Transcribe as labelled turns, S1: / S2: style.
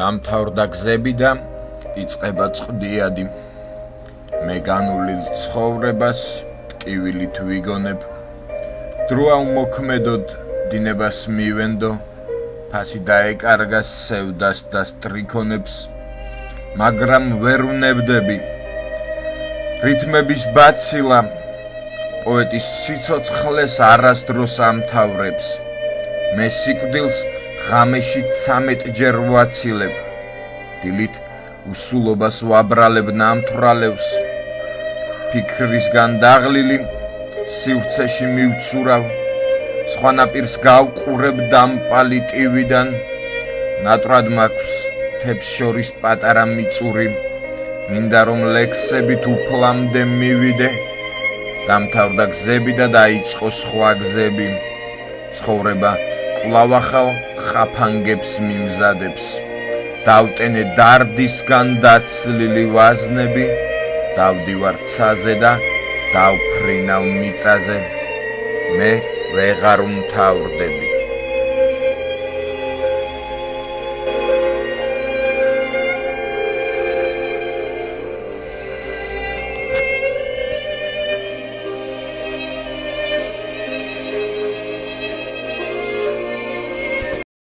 S1: დამთავრდა გზები და იწყება წყდიადი. მე განულილ ცხოვრებას ტკივილით ვიგონებ. დროა უმოქმედოდ დინებას მივენდო, ფასი დაეკარგა სევდას და სტრიქონებს, მაგრამ ვერ ვნებდები. რითმების ბაცილა პოეტის სიცოცხლეს არასდროს ამთავრებს. მე სიკვდილს ღამეში 13 ჯერ ვაცილებ. დილით უსულობას ვაბრალებ ნამთვრალევს. ფიქრისგან დაღლილი სივრცეში მივცურავ. სხვანაპირს გავყურებ დამპალი ტივიდან. ნატრად მაქვს თებს შორის პატარა მიწური. მინდა რომ ლექსებით უფლამდე მივიდე. დამთავრდა გზები და დაიწყო სხვა გზები. ცხოვრება კვლავ ახალ ხაფანგებს მიმზადებს. დავტენე დარდისგან დაცლილი ვაზნები. დავდივარ ცაზე და დავფრინავ მიწაზე. მე ვეღარ უმთავრდები.